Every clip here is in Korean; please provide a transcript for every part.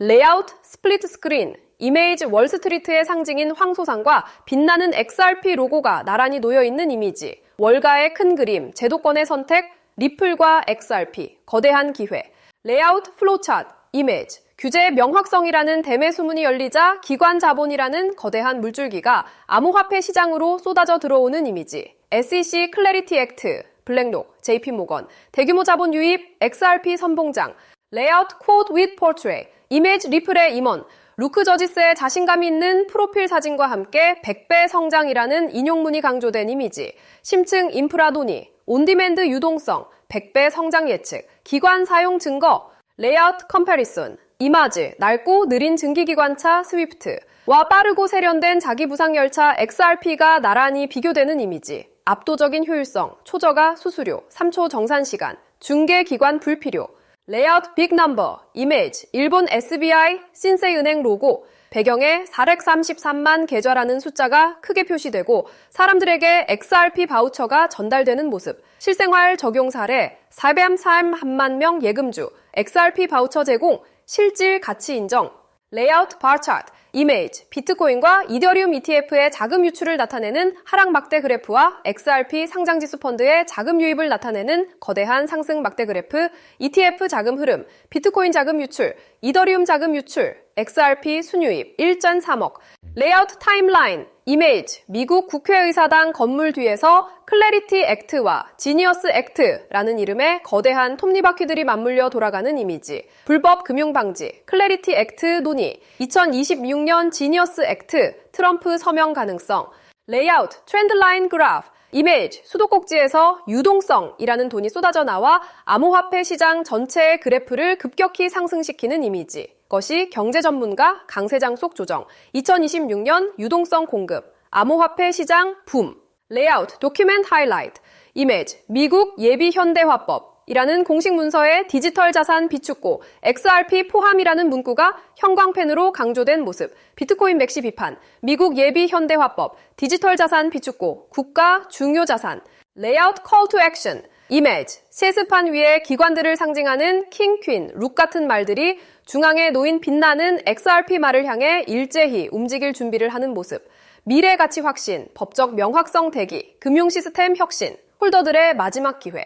레이아웃 스플릿 스크린, 이메이지 월스트리트의 상징인 황소상과 빛나는 XRP 로고가 나란히 놓여있는 이미지, 월가의 큰 그림, 제도권의 선택, 리플과 XRP, 거대한 기회, 레이아웃 플로차트, 이미지, 규제의 명확성이라는 대매 수문이 열리자 기관 자본이라는 거대한 물줄기가 암호화폐 시장으로 쏟아져 들어오는 이미지, SEC 클래리티 액트, 블랙록, JP모건, 대규모 자본 유입, XRP 선봉장, 레이아웃 쿼드 윗 포트레이, 이미지 리플의 임원, 루크 저지스의 자신감이 있는 프로필 사진과 함께 100배 성장이라는 인용문이 강조된 이미지, 심층 인프라 논의, 온디맨드 유동성, 100배 성장 예측, 기관 사용 증거, 레이아웃 컴패리슨, 이마즈, 낡고 느린 증기기관차 스위프트와 빠르고 세련된 자기부상열차 XRP가 나란히 비교되는 이미지, 압도적인 효율성, 초저가 수수료, 3초 정산시간, 중개기관 불필요, 레이아웃 빅넘버, 이미지, 일본 SBI, 신세이은행 로고, 배경에 433만 계좌라는 숫자가 크게 표시되고 사람들에게 XRP 바우처가 전달되는 모습, 실생활 적용 사례, 431만 명 예금주, XRP 바우처 제공, 실질 가치 인정, 레이아웃 바 차트, 이미지, 비트코인과 이더리움 ETF의 자금 유출을 나타내는 하락 막대 그래프와 XRP 상장지수 펀드의 자금 유입을 나타내는 거대한 상승 막대 그래프, ETF 자금 흐름, 비트코인 자금 유출, 이더리움 자금 유출, XRP 순유입 1.3억, 레이아웃 타임라인, 이미지, 미국 국회의사당 건물 뒤에서 클래리티 액트와 지니어스 액트라는 이름의 거대한 톱니바퀴들이 맞물려 돌아가는 이미지, 불법 금융방지, 클래리티 액트 논의, 2026년 지니어스 액트, 트럼프 서명 가능성, 레이아웃, 트렌드라인 그래프, 이미지, 수도꼭지에서 유동성이라는 돈이 쏟아져 나와 암호화폐 시장 전체의 그래프를 급격히 상승시키는 이미지, 것이 경제전문가 강세장 속 조정, 2026년 유동성 공급, 암호화폐 시장 붐, 레이아웃, 도큐멘트 하이라이트, 이미지, 미국 예비 현대화법이라는 공식 문서에 디지털 자산 비축고, XRP 포함이라는 문구가 형광펜으로 강조된 모습, 비트코인 맥시 비판, 미국 예비 현대화법, 디지털 자산 비축고, 국가 중요 자산, 레이아웃 콜 투 액션, 이미지, 세스판 위에 기관들을 상징하는 킹, 퀸, 룩 같은 말들이 중앙에 놓인 빛나는 XRP 말을 향해 일제히 움직일 준비를 하는 모습, 미래 가치 확신, 법적 명확성 대기, 금융 시스템 혁신, 홀더들의 마지막 기회.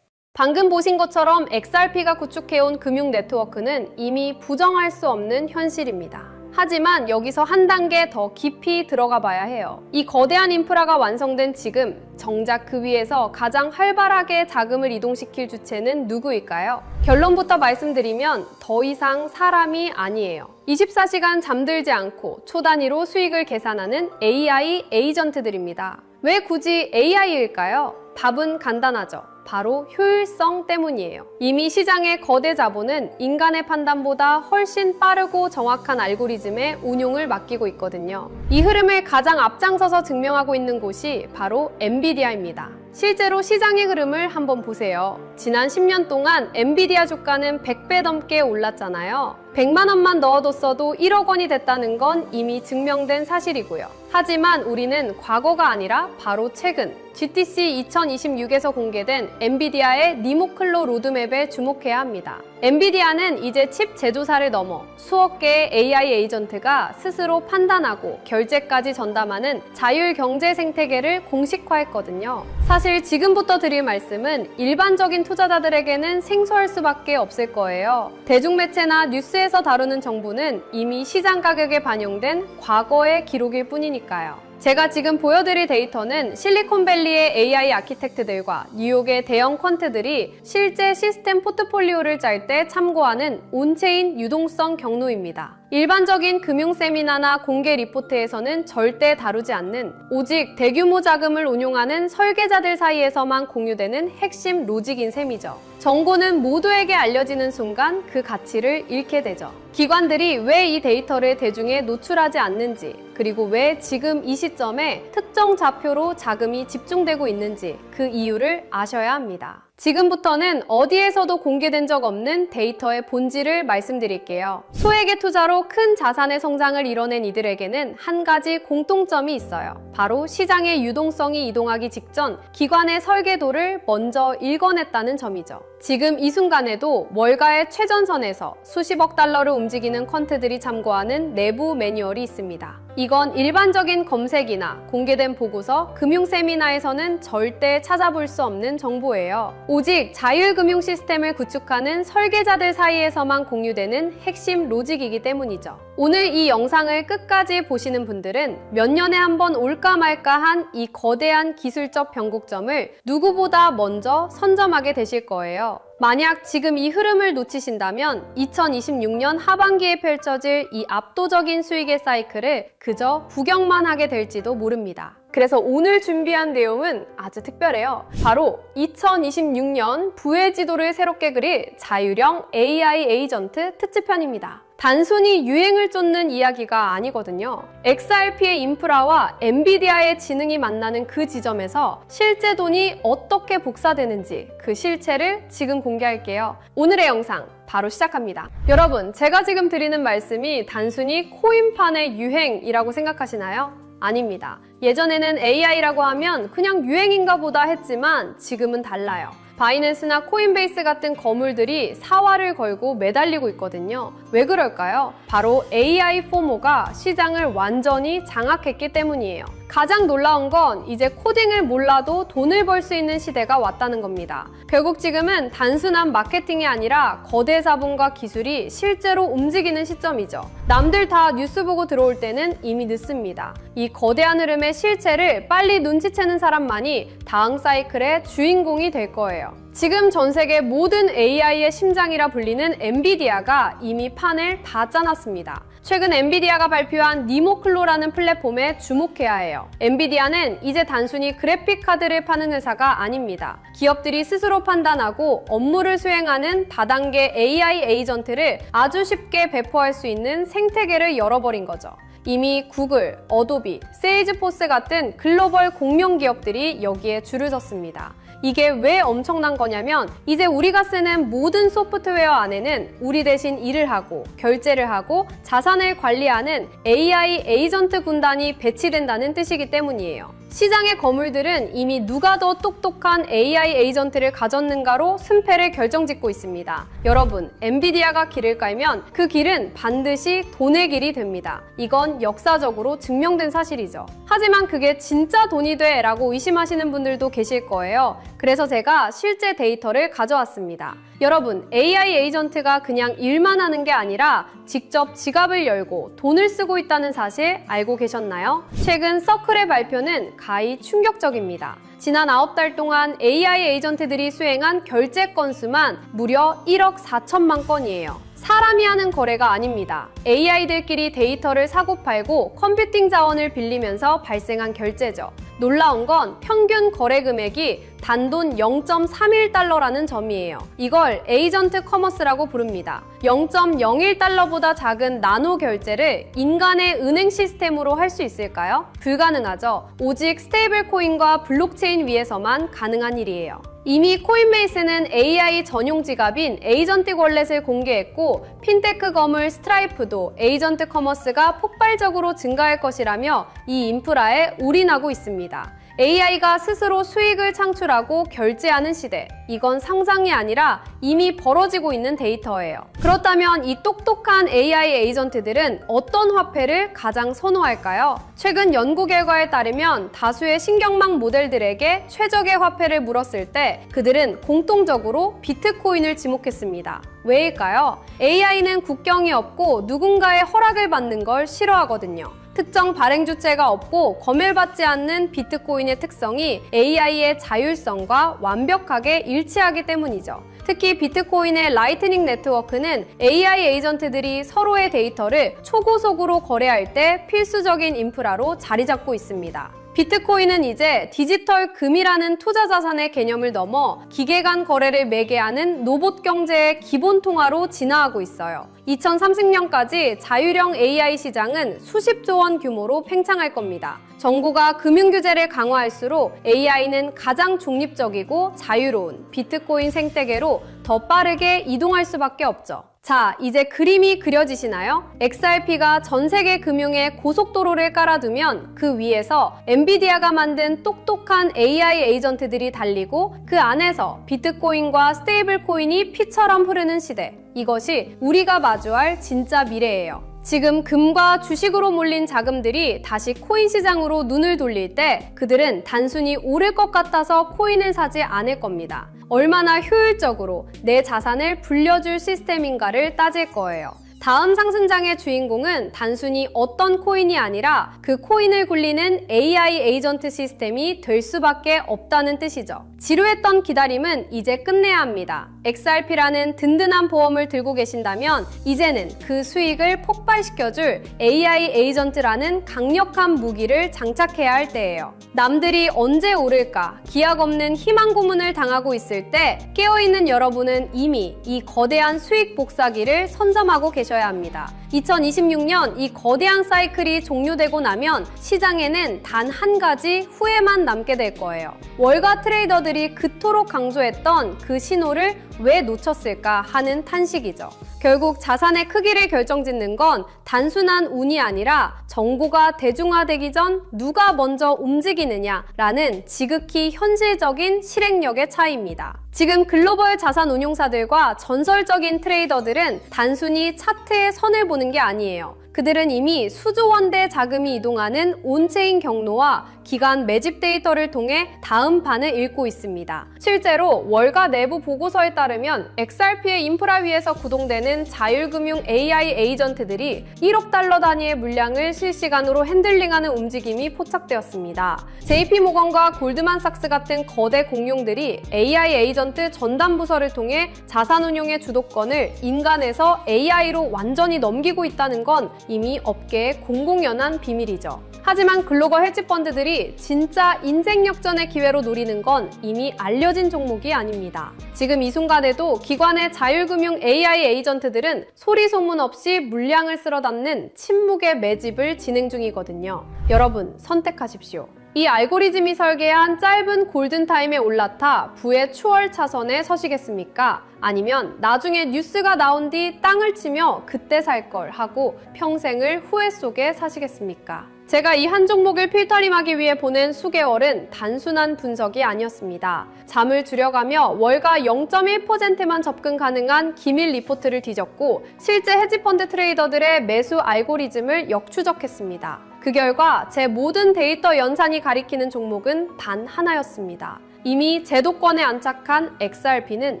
방금 보신 것처럼 XRP가 구축해온 금융 네트워크는 이미 부정할 수 없는 현실입니다. 하지만 여기서 한 단계 더 깊이 들어가 봐야 해요. 이 거대한 인프라가 완성된 지금, 정작 그 위에서 가장 활발하게 자금을 이동시킬 주체는 누구일까요? 결론부터 말씀드리면 더 이상 사람이 아니에요. 24시간 잠들지 않고 초 단위로 수익을 계산하는 AI 에이전트들입니다. 왜 굳이 AI일까요? 답은 간단하죠. 바로 효율성 때문이에요. 이미 시장의 거대 자본은 인간의 판단보다 훨씬 빠르고 정확한 알고리즘의 운용을 맡기고 있거든요. 이 흐름을 가장 앞장서서 증명하고 있는 곳이 바로 엔비디아입니다. 실제로 시장의 흐름을 한번 보세요. 지난 10년 동안 엔비디아 주가는 100배 넘게 올랐잖아요. 100만 원만 넣어뒀어도 1억 원이 됐다는 건 이미 증명된 사실이고요. 하지만 우리는 과거가 아니라 바로 최근 GTC 2026에서 공개된 엔비디아의 니모클로 로드맵에 주목해야 합니다. 엔비디아는 이제 칩 제조사를 넘어 수억 개의 AI 에이전트가 스스로 판단하고 결제까지 전담하는 자율 경제 생태계를 공식화했거든요. 사실 지금부터 드릴 말씀은 일반적인 투자자들에게는 생소할 수밖에 없을 거예요. 대중매체나 뉴스에서 다루는 정보는 이미 시장 가격에 반영된 과거의 기록일 뿐이니까요. 제가 지금 보여드릴 데이터는 실리콘밸리의 AI 아키텍트들과 뉴욕의 대형 퀀트들이 실제 시스템 포트폴리오를 짤 때 참고하는 온체인 유동성 경로입니다. 일반적인 금융 세미나나 공개 리포트에서는 절대 다루지 않는, 오직 대규모 자금을 운용하는 설계자들 사이에서만 공유되는 핵심 로직인 셈이죠. 정보는 모두에게 알려지는 순간 그 가치를 잃게 되죠. 기관들이 왜 이 데이터를 대중에 노출하지 않는지, 그리고 왜 지금 이 시점에 특정 좌표로 자금이 집중되고 있는지 그 이유를 아셔야 합니다. 지금부터는 어디에서도 공개된 적 없는 데이터의 본질을 말씀드릴게요. 소액의 투자로 큰 자산의 성장을 이뤄낸 이들에게는 한 가지 공통점이 있어요. 바로 시장의 유동성이 이동하기 직전 기관의 설계도를 먼저 읽어냈다는 점이죠. 지금 이 순간에도 월가의 최전선에서 수십억 달러를 움직이는 퀀트들이 참고하는 내부 매뉴얼이 있습니다. 이건 일반적인 검색이나 공개된 보고서, 금융 세미나에서는 절대 찾아볼 수 없는 정보예요. 오직 자율금융 시스템을 구축하는 설계자들 사이에서만 공유되는 핵심 로직이기 때문이죠. 오늘 이 영상을 끝까지 보시는 분들은 몇 년에 한 번 올까 말까한 이 거대한 기술적 변곡점을 누구보다 먼저 선점하게 되실 거예요. 만약 지금 이 흐름을 놓치신다면 2026년 하반기에 펼쳐질 이 압도적인 수익의 사이클을 그저 구경만 하게 될지도 모릅니다. 그래서 오늘 준비한 내용은 아주 특별해요. 바로 2026년 부의 지도를 새롭게 그릴 자율형 AI 에이전트 특집편입니다. 단순히 유행을 쫓는 이야기가 아니거든요. XRP의 인프라와 엔비디아의 지능이 만나는 그 지점에서 실제 돈이 어떻게 복사되는지 그 실체를 지금 공개할게요. 오늘의 영상 바로 시작합니다. 여러분, 제가 지금 드리는 말씀이 단순히 코인판의 유행이라고 생각하시나요? 아닙니다. 예전에는 AI라고 하면 그냥 유행인가 보다 했지만 지금은 달라요. 바이낸스나 코인베이스 같은 거물들이 사활을 걸고 매달리고 있거든요. 왜 그럴까요? 바로 AI 포모가 시장을 완전히 장악했기 때문이에요. 가장 놀라운 건 이제 코딩을 몰라도 돈을 벌 수 있는 시대가 왔다는 겁니다. 결국 지금은 단순한 마케팅이 아니라 거대 자본과 기술이 실제로 움직이는 시점이죠. 남들 다 뉴스 보고 들어올 때는 이미 늦습니다. 이 거대한 흐름의 실체를 빨리 눈치채는 사람만이 다음 사이클의 주인공이 될 거예요. 지금 전 세계 모든 AI의 심장이라 불리는 엔비디아가 이미 판을 다 짜놨습니다. 최근 엔비디아가 발표한 니모클로라는 플랫폼에 주목해야 해요. 엔비디아는 이제 단순히 그래픽 카드를 파는 회사가 아닙니다. 기업들이 스스로 판단하고 업무를 수행하는 다단계 AI 에이전트를 아주 쉽게 배포할 수 있는 생태계를 열어버린 거죠. 이미 구글, 어도비, 세일즈포스 같은 글로벌 공룡 기업들이 여기에 줄을 섰습니다. 이게 왜 엄청난 거냐면 이제 우리가 쓰는 모든 소프트웨어 안에는 우리 대신 일을 하고 결제를 하고 자산을 관리하는 AI 에이전트 군단이 배치된다는 뜻이기 때문이에요. 시장의 거물들은 이미 누가 더 똑똑한 AI 에이전트를 가졌는가로 승패를 결정짓고 있습니다. 여러분, 엔비디아가 길을 깔면 그 길은 반드시 돈의 길이 됩니다. 이건 역사적으로 증명된 사실이죠. 하지만 그게 진짜 돈이 돼? 라고 의심하시는 분들도 계실 거예요. 그래서 제가 실제 데이터를 가져왔습니다. 여러분, AI 에이전트가 그냥 일만 하는 게 아니라 직접 지갑을 열고 돈을 쓰고 있다는 사실 알고 계셨나요? 최근 서클의 발표는 가히 충격적입니다. 지난 9달 동안 AI 에이전트들이 수행한 결제 건수만 무려 1억 4천만 건이에요. 사람이 하는 거래가 아닙니다. AI들끼리 데이터를 사고팔고 컴퓨팅 자원을 빌리면서 발생한 결제죠. 놀라운 건 평균 거래 금액이 단돈 0.31달러라는 점이에요. 이걸 에이전트 커머스라고 부릅니다. 0.01달러보다 작은 나노 결제를 인간의 은행 시스템으로 할 수 있을까요? 불가능하죠. 오직 스테이블 코인과 블록체인 위에서만 가능한 일이에요. 이미 코인베이스는 AI 전용 지갑인 에이전틱 월렛을 공개했고 핀테크 거물 스트라이프도 에이전트 커머스가 폭발적으로 증가할 것이라며 이 인프라에 올인하고 있습니다. AI가 스스로 수익을 창출하고 결제하는 시대, 이건 상상이 아니라 이미 벌어지고 있는 데이터예요. 그렇다면 이 똑똑한 AI 에이전트들은 어떤 화폐를 가장 선호할까요? 최근 연구 결과에 따르면 다수의 신경망 모델들에게 최적의 화폐를 물었을 때 그들은 공통적으로 비트코인을 지목했습니다. 왜일까요? AI는 국경이 없고 누군가의 허락을 받는 걸 싫어하거든요. 특정 발행 주체가 없고 검열받지 않는 비트코인의 특성이 AI의 자율성과 완벽하게 일치하기 때문이죠. 특히 비트코인의 라이트닝 네트워크는 AI 에이전트들이 서로의 데이터를 초고속으로 거래할 때 필수적인 인프라로 자리 잡고 있습니다. 비트코인은 이제 디지털 금이라는 투자 자산의 개념을 넘어 기계 간 거래를 매개하는 로봇 경제의 기본 통화로 진화하고 있어요. 2030년까지 자율형 AI 시장은 수십조 원 규모로 팽창할 겁니다. 정부가 금융규제를 강화할수록 AI는 가장 중립적이고 자유로운 비트코인 생태계로 더 빠르게 이동할 수밖에 없죠. 자, 이제 그림이 그려지시나요? XRP가 전 세계 금융에 고속도로를 깔아두면 그 위에서 엔비디아가 만든 똑똑한 AI 에이전트들이 달리고 그 안에서 비트코인과 스테이블 코인이 피처럼 흐르는 시대. 이것이 우리가 마주할 진짜 미래예요. 지금 금과 주식으로 몰린 자금들이 다시 코인 시장으로 눈을 돌릴 때 그들은 단순히 오를 것 같아서 코인을 사지 않을 겁니다. 얼마나 효율적으로 내 자산을 불려줄 시스템인가를 따질 거예요. 다음 상승장의 주인공은 단순히 어떤 코인이 아니라 그 코인을 굴리는 AI 에이전트 시스템이 될 수밖에 없다는 뜻이죠. 지루했던 기다림은 이제 끝내야 합니다. XRP라는 든든한 보험을 들고 계신다면 이제는 그 수익을 폭발시켜줄 AI 에이전트라는 강력한 무기를 장착해야 할 때예요. 남들이 언제 오를까 기약 없는 희망 고문을 당하고 있을 때 깨어있는 여러분은 이미 이 거대한 수익 복사기를 선점하고 계셔야 합니다. 2026년 이 거대한 사이클이 종료되고 나면 시장에는 단 한 가지 후회만 남게 될 거예요. 월가 트레이더들이 그토록 강조했던 그 신호를 왜 놓쳤을까 하는 탄식이죠. 결국 자산의 크기를 결정짓는 건 단순한 운이 아니라 정보가 대중화되기 전 누가 먼저 움직이느냐라는 지극히 현실적인 실행력의 차이입니다. 지금 글로벌 자산 운용사들과 전설적인 트레이더들은 단순히 차트의 선을 보는 게 아니에요. 그들은 이미 수조 원대 자금이 이동하는 온체인 경로와 기간 매집 데이터를 통해 다음 판을 읽고 있습니다. 실제로 월가 내부 보고서에 따르면 XRP의 인프라 위에서 구동되는 자율금융 AI 에이전트들이 1억 달러 단위의 물량을 실시간으로 핸들링하는 움직임이 포착되었습니다. JP모건과 골드만삭스 같은 거대 공룡들이 AI 에이전트 전담 부서를 통해 자산운용의 주도권을 인간에서 AI로 완전히 넘기고 있다는 건 이미 업계의 공공연한 비밀이죠. 하지만 글로벌 헤지펀드들이 진짜 인생 역전의 기회로 노리는 건 이미 알려진 종목이 아닙니다. 지금 이 순간에도 기관의 자율금융 AI 에이전트들은 소리 소문 없이 물량을 쓸어 담는 침묵의 매집을 진행 중이거든요. 여러분, 선택하십시오. 이 알고리즘이 설계한 짧은 골든타임에 올라타 부의 추월 차선에 서시겠습니까? 아니면 나중에 뉴스가 나온 뒤 땅을 치며 그때 살 걸 하고 평생을 후회 속에 사시겠습니까? 제가 이 한 종목을 필터링하기 위해 보낸 수개월은 단순한 분석이 아니었습니다. 잠을 줄여가며 월가 0.1%만 접근 가능한 기밀 리포트를 뒤졌고 실제 헤지펀드 트레이더들의 매수 알고리즘을 역추적했습니다. 그 결과 제 모든 데이터 연산이 가리키는 종목은 단 하나였습니다. 이미 제도권에 안착한 XRP는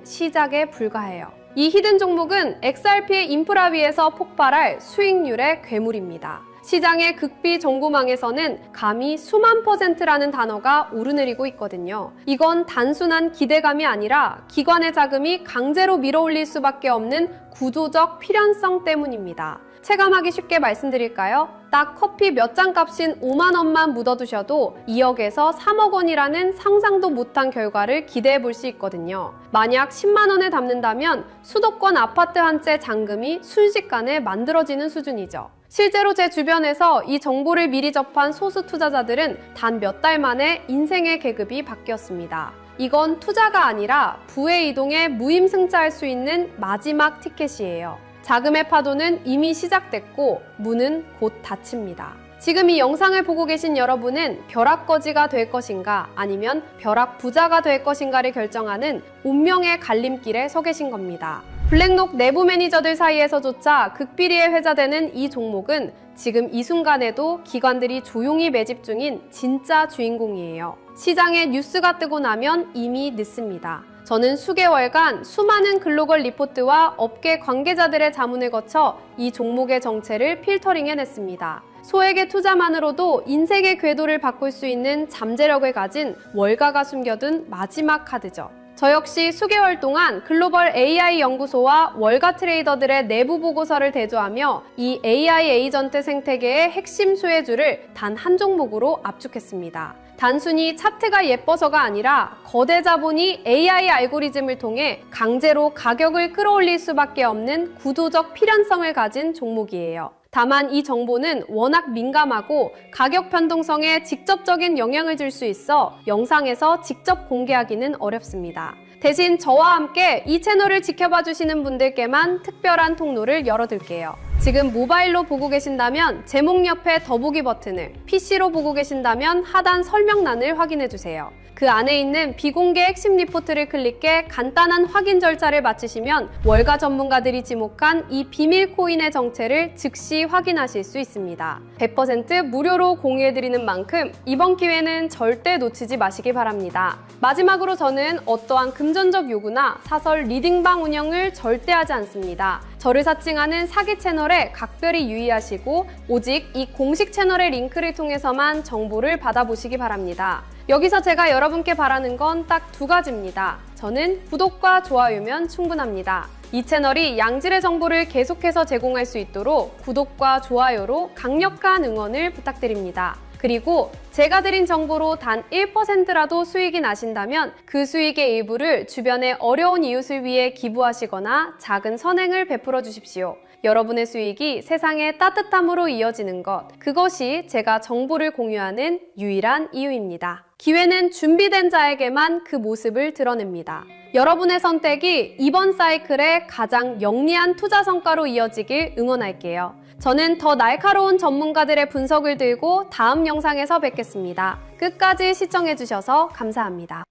시작에 불과해요. 이 히든 종목은 XRP의 인프라 위에서 폭발할 수익률의 괴물입니다. 시장의 극비 정보망에서는 감히 수만 %라는 단어가 오르내리고 있거든요. 이건 단순한 기대감이 아니라 기관의 자금이 강제로 밀어올릴 수밖에 없는 구조적 필연성 때문입니다. 체감하기 쉽게 말씀드릴까요? 딱 커피 몇 잔 값인 5만 원만 묻어두셔도 2억에서 3억 원이라는 상상도 못한 결과를 기대해 볼 수 있거든요. 만약 10만 원을 담는다면 수도권 아파트 한 채 잔금이 순식간에 만들어지는 수준이죠. 실제로 제 주변에서 이 정보를 미리 접한 소수 투자자들은 단 몇 달 만에 인생의 계급이 바뀌었습니다. 이건 투자가 아니라 부의 이동에 무임승차할 수 있는 마지막 티켓이에요. 자금의 파도는 이미 시작됐고 문은 곧 닫힙니다. 지금 이 영상을 보고 계신 여러분은 벼락거지가 될 것인가 아니면 벼락부자가 될 것인가를 결정하는 운명의 갈림길에 서 계신 겁니다. 블랙록 내부 매니저들 사이에서조차 극비리에 회자되는 이 종목은 지금 이 순간에도 기관들이 조용히 매집 중인 진짜 주인공이에요. 시장에 뉴스가 뜨고 나면 이미 늦습니다. 저는 수개월간 수많은 글로벌 리포트와 업계 관계자들의 자문을 거쳐 이 종목의 정체를 필터링해냈습니다. 소액의 투자만으로도 인생의 궤도를 바꿀 수 있는 잠재력을 가진 월가가 숨겨둔 마지막 카드죠. 저 역시 수개월 동안 글로벌 AI 연구소와 월가 트레이더들의 내부 보고서를 대조하며 이 AI 에이전트 생태계의 핵심 수혜주를 단 한 종목으로 압축했습니다. 단순히 차트가 예뻐서가 아니라 거대 자본이 AI 알고리즘을 통해 강제로 가격을 끌어올릴 수밖에 없는 구조적 필연성을 가진 종목이에요. 다만 이 정보는 워낙 민감하고 가격 변동성에 직접적인 영향을 줄 수 있어 영상에서 직접 공개하기는 어렵습니다. 대신 저와 함께 이 채널을 지켜봐 주시는 분들께만 특별한 통로를 열어둘게요. 지금 모바일로 보고 계신다면 제목 옆에 더보기 버튼을, PC로 보고 계신다면 하단 설명란을 확인해주세요. 그 안에 있는 비공개 핵심 리포트를 클릭해 간단한 확인 절차를 마치시면 월가 전문가들이 지목한 이 비밀 코인의 정체를 즉시 확인하실 수 있습니다. 100% 무료로 공유해드리는 만큼 이번 기회는 절대 놓치지 마시기 바랍니다. 마지막으로 저는 어떠한 금전적 요구나 사설 리딩방 운영을 절대 하지 않습니다. 저를 사칭하는 사기 채널에 각별히 유의하시고 오직 이 공식 채널의 링크를 통해서만 정보를 받아보시기 바랍니다. 여기서 제가 여러분께 바라는 건 딱 두 가지입니다. 저는 구독과 좋아요면 충분합니다. 이 채널이 양질의 정보를 계속해서 제공할 수 있도록 구독과 좋아요로 강력한 응원을 부탁드립니다. 그리고 제가 드린 정보로 단 1%라도 수익이 나신다면 그 수익의 일부를 주변의 어려운 이웃을 위해 기부하시거나 작은 선행을 베풀어 주십시오. 여러분의 수익이 세상의 따뜻함으로 이어지는 것, 그것이 제가 정보를 공유하는 유일한 이유입니다. 기회는 준비된 자에게만 그 모습을 드러냅니다. 여러분의 선택이 이번 사이클의 가장 영리한 투자 성과로 이어지길 응원할게요. 저는 더 날카로운 전문가들의 분석을 들고 다음 영상에서 뵙겠습니다. 끝까지 시청해주셔서 감사합니다.